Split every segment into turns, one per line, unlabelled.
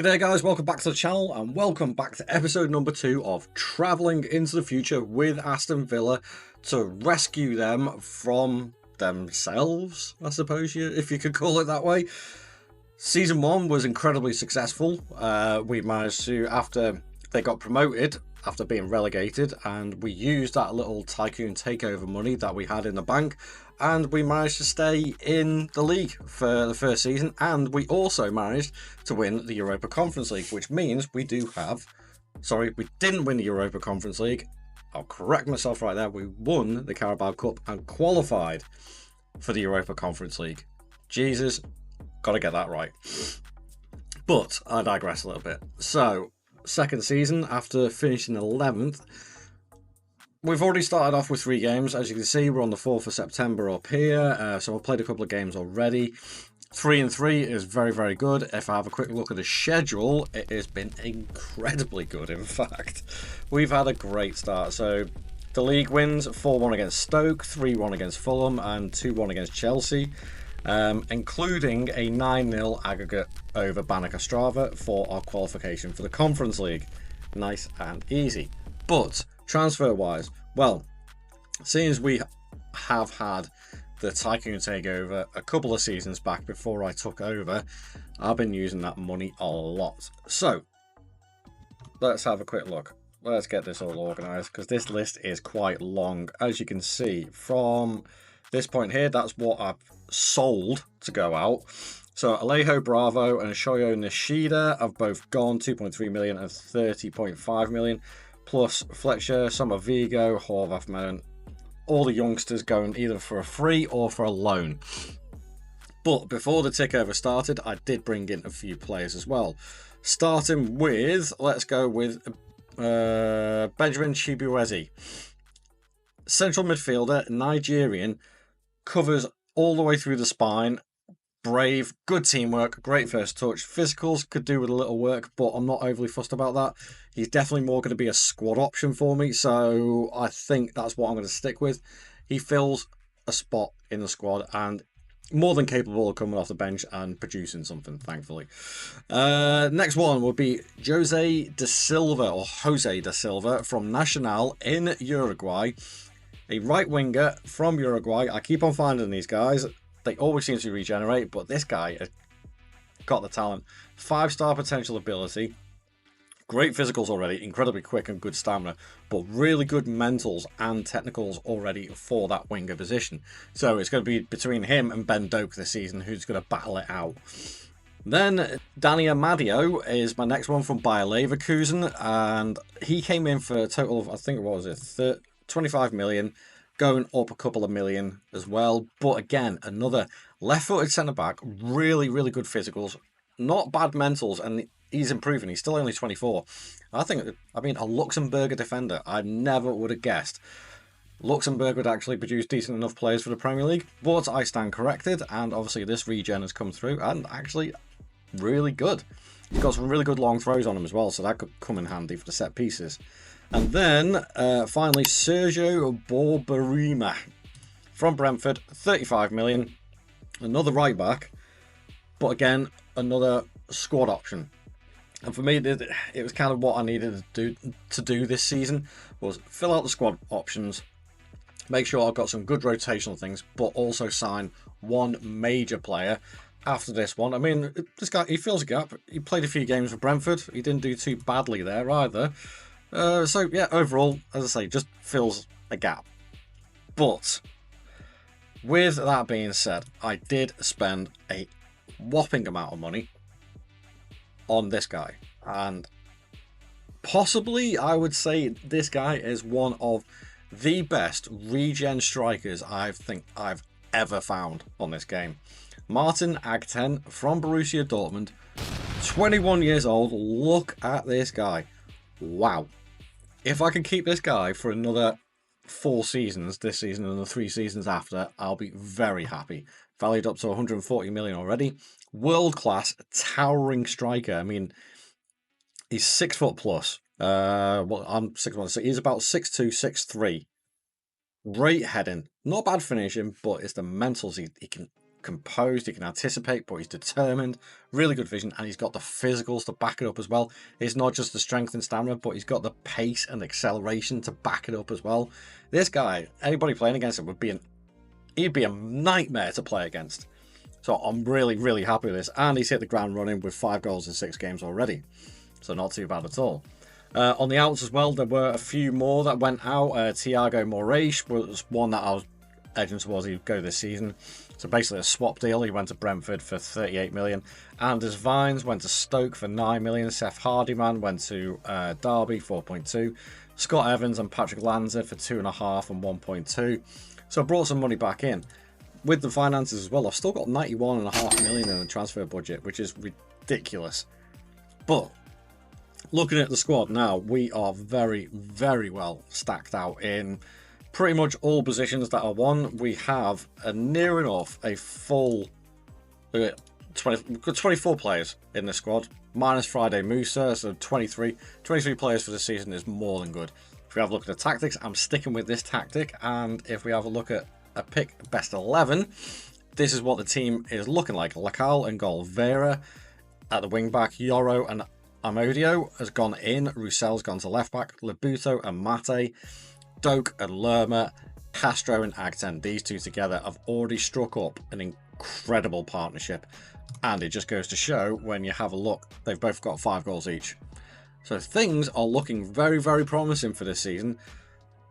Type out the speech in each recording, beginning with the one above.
G'day guys, welcome back to the channel and welcome back to episode number 2 of Travelling into the Future with Aston Villa to rescue them from themselves, I suppose, if you could call it that way. Season 1 was incredibly successful. We managed to, after they got promoted, after being relegated, and we used that little tycoon takeover money that we had in the bank, and we managed to stay in the league for the first season, and we also managed to win the Europa Conference League, which means we didn't win the Europa Conference League. I'll correct myself right there. We won the Carabao Cup and qualified for the Europa Conference League. Jesus, gotta get that right. But I digress a little bit. So, second season, after finishing 11th, we've already started off with 3 games. As you can see, we're on the 4th of September up here, so I've played a couple of games already. 3-3 is very, very good. If I have a quick look at the schedule, it has been incredibly good, in fact. We've had a great start. So, the league wins 4-1 against Stoke, 3-1 against Fulham, and 2-1 against Chelsea, including a 9-0 aggregate over Banik Ostrava for our qualification for the Conference League. Nice and easy. But transfer wise, well, seeing as we have had the tycoon takeover a couple of seasons back before I took over, I've been using that money a lot. So let's have a quick look. Let's get this all organized, because this list is quite long. As you can see from this point here, that's what I've sold to go out. So Alejo Bravo and Shoyo Nishida have both gone, 2.3 million and 30.5 million. Plus Fletcher, Summer Vigo, Horvath Mellon, all the youngsters going either for a free or for a loan. But before the takeover started, I did bring in a few players as well. Starting with, let's go with Benjamin Chibueze. Central midfielder, Nigerian, covers all the way through the spine. Brave, good teamwork, great first touch. Physicals could do with a little work, but I'm not overly fussed about that. He's definitely more going to be a squad option for me, so I think that's what I'm going to stick with. He fills a spot in the squad and more than capable of coming off the bench and producing something, thankfully. Next one would be Jose da Silva from Nacional in Uruguay. A right winger from Uruguay. I keep on finding these guys. They always seem to regenerate, but this guy has got the talent. 5-star potential ability. Great physicals already, incredibly quick and good stamina, but really good mentals and technicals already for that winger position. So it's going to be between him and Ben Doak this season, who's going to battle it out. Then Danny Amadio is my next one from Bayer Leverkusen, and he came in for a total of, I think it was 25 million. Going up a couple of million as well. But again, another left-footed centre-back, really, really good physicals, not bad mentals, and he's improving. He's still only 24. I mean, a Luxembourger defender. I never would have guessed Luxembourg would actually produce decent enough players for the Premier League, but I stand corrected, and obviously this regen has come through, and actually really good. He's got some really good long throws on him as well, so that could come in handy for the set pieces. And then, finally, Sergio Borborema from Brentford, 35 million. Another right back, but again, another squad option. And for me, it was kind of what I needed to do this season, was fill out the squad options, make sure I've got some good rotational things, but also sign one major player after this one. I mean, this guy, he fills a gap. He played a few games for Brentford. He didn't do too badly there either. So yeah, overall, as I say, just fills a gap. But with that being said, I did spend a whopping amount of money on this guy, and possibly I would say this guy is one of the best regen strikers I think I've ever found on this game. Martin Agten from Borussia Dortmund, 21 years old. Look at this guy. Wow. If I can keep this guy for another 4 seasons, this season and the 3 seasons after, I'll be very happy. Valued up to 140 million already. World-class, towering striker. I mean, he's 6 foot plus. Well, I'm 6'1", so he's about 6'2", 6'3". Great heading. Not bad finishing, but it's the mentals he can composed, he can anticipate, but he's determined, really good vision, and he's got the physicals to back it up as well. It's not just the strength and stamina, but he's got the pace and acceleration to back it up as well. This guy, anybody playing against him he'd be a nightmare to play against. So I'm really, really happy with this. And he's hit the ground running with 5 goals in 6 games already. So not too bad at all. On the outs as well, there were a few more that went out. Thiago Moraes was one that I was edging towards he'd go this season. So basically a swap deal. He went to Brentford for 38 million. Anders Vines went to Stoke for 9 million. Seth Hardyman went to Derby, 4.2. Scott Evans and Patrick Lanza for 2.5 and 1.2. So I brought some money back in. With the finances as well, I've still got 91.5 million in the transfer budget, which is ridiculous. But looking at the squad now, we are very, very well stacked out in pretty much all positions that are won. We have near enough a full 24 players in the squad, minus Friday Musa, so 23 players for the season is more than good. If we have a look at the tactics, I'm sticking with this tactic, and if we have a look at a pick best 11, this is what the team is looking like. Lacal and goal, Vera at the wing back, Yoro and Amodio has gone in, Roussel's gone to left back, Labuto and Mate, Doak and Lerma, Castro and Agten. These two together have already struck up an incredible partnership, and it just goes to show when you have a look, they've both got 5 goals each. So things are looking very, very promising for this season.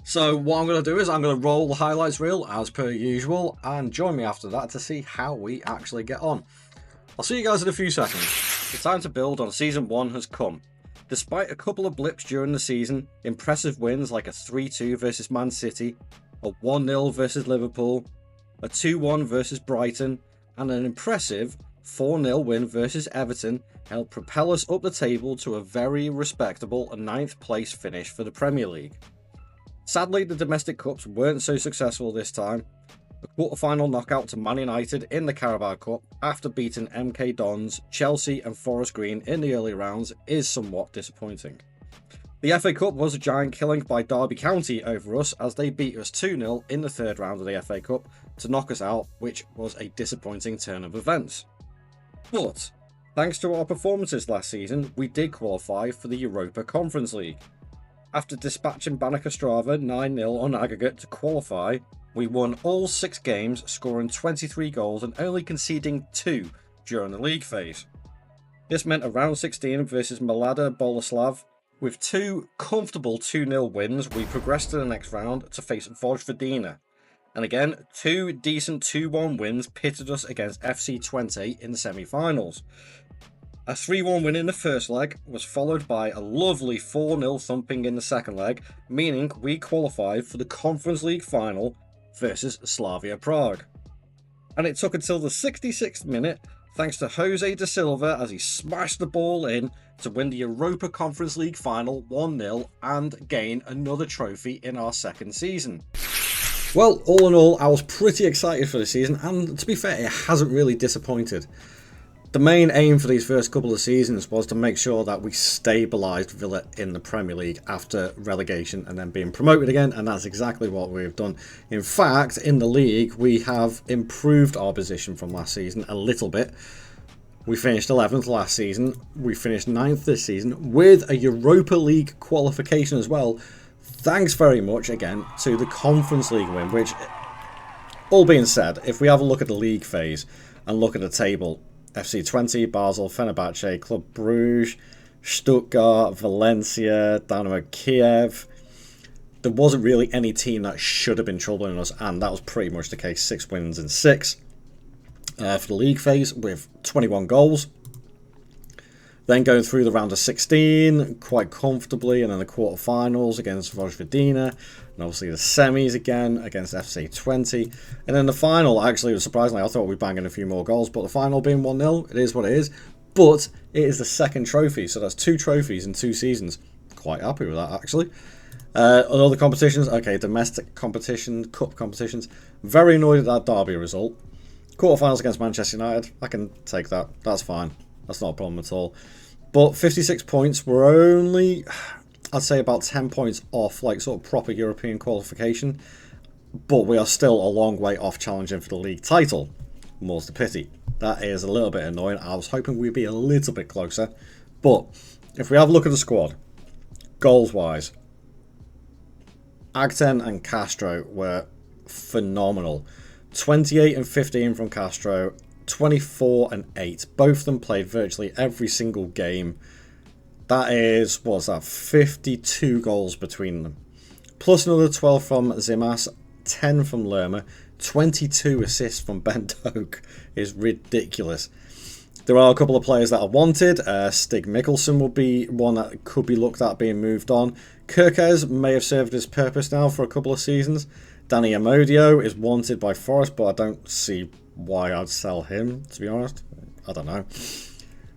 So what I'm going to do is I'm going to roll the highlights reel as per usual, and join me after that to see how we actually get on. I'll see you guys in a few seconds. The time to build on Season 1 has come. Despite a couple of blips during the season, impressive wins like a 3-2 versus Man City, a 1-0 versus Liverpool, a 2-1 versus Brighton, and an impressive 4-0 win versus Everton helped propel us up the table to a very respectable 9th place finish for the Premier League. Sadly, the domestic cups weren't so successful this time. A quarter-final knockout to Man United in the Carabao Cup after beating MK Dons, Chelsea and Forest Green in the early rounds is somewhat disappointing. The FA Cup was a giant killing by Derby County over us as they beat us 2-0 in the 3rd round of the FA Cup to knock us out, which was a disappointing turn of events. But thanks to our performances last season, we did qualify for the Europa Conference League. After dispatching Banakastrava 9-0 on aggregate to qualify, we won all 6 games, scoring 23 goals and only conceding 2 during the league phase. This meant a round 16 versus Mlada Boleslav. With 2 comfortable 2-0 wins, we progressed to the next round to face Vojvodina. And again, 2 decent 2-1 wins pitted us against FC20 in the semi-finals. A 3-1 win in the first leg was followed by a lovely 4-0 thumping in the second leg, meaning we qualified for the Conference League final versus Slavia Prague. And it took until the 66th minute, thanks to Jose da Silva as he smashed the ball in to win the Europa Conference League final 1-0 and gain another trophy in our 2nd season. Well, all in all, I was pretty excited for the season, and to be fair, it hasn't really disappointed. The main aim for these first couple of seasons was to make sure that we stabilised Villa in the Premier League after relegation and then being promoted again, and that's exactly what we've done. In fact, in the league, we have improved our position from last season a little bit. We finished 11th last season, we finished 9th this season with a Europa League qualification as well, thanks very much again to the Conference League win, which, all being said, if we have a look at the league phase and look at the table, FC20, Basel, Fenerbahce, Club Brugge, Stuttgart, Valencia, Dynamo Kiev. There wasn't really any team that should have been troubling us, and that was pretty much the case. 6 wins in 6 for the league phase with 21 goals. Then going through the round of 16 quite comfortably, and then the quarterfinals against Vojvodina, and obviously the semis again against FC20, and then the final. Actually, surprisingly, I thought we'd bang in a few more goals, but the final being 1-0, it is what it is. But it is the 2nd trophy, so that's 2 trophies in 2 seasons. Quite happy with that, actually. On other competitions, okay, domestic competition, cup competitions. Very annoyed at that Derby result. Quarterfinals against Manchester United, I can take that. That's fine. That's not a problem at all. But 56 points, we're only, I'd say, about 10 points off, like, sort of proper European qualification. But we are still a long way off challenging for the league title. more's the pity. That is a little bit annoying. I was hoping we'd be a little bit closer. But if we have a look at the squad, goals-wise, Agten and Castro were phenomenal. 28 and 15 from Castro, 24 and 8. Both of them played virtually every single game. That is, what's that, 52 goals between them. Plus another 12 from Zimas, 10 from Lerma, 22 assists from Ben Doak is ridiculous. There are a couple of players that are wanted. Stig Mikkelsen will be one that could be looked at being moved on. Kirkes may have served his purpose now for a couple of seasons. Danny Amodio is wanted by Forest, but I don't see why I'd sell him, to be honest. I don't know.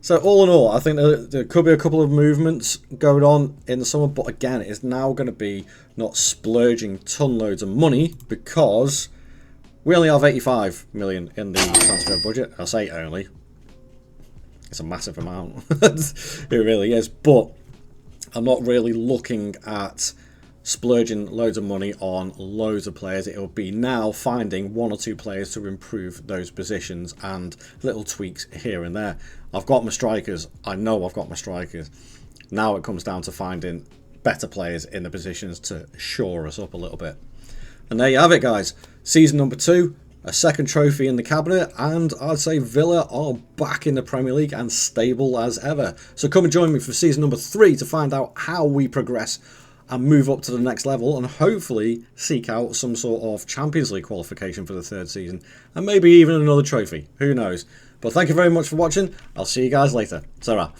So all in all, I think there could be a couple of movements going on in the summer, but again, it's now going to be not splurging ton loads of money because we only have 85 million in the transfer budget. I say only. It's a massive amount. It really is. But I'm not really looking at splurging loads of money on loads of players. It will be now finding one or two players to improve those positions and little tweaks here and there. I've got my strikers. I know I've got my strikers. Now it comes down to finding better players in the positions to shore us up a little bit. And there you have it, guys. Season number 2. A second trophy in the cabinet, and I'd say Villa are back in the Premier League and stable as ever. So come and join me for season number 3 to find out how we progress and move up to the next level, and hopefully seek out some sort of Champions League qualification for the 3rd season, and maybe even another trophy. Who knows? But thank you very much for watching. I'll see you guys later. Ta-ra.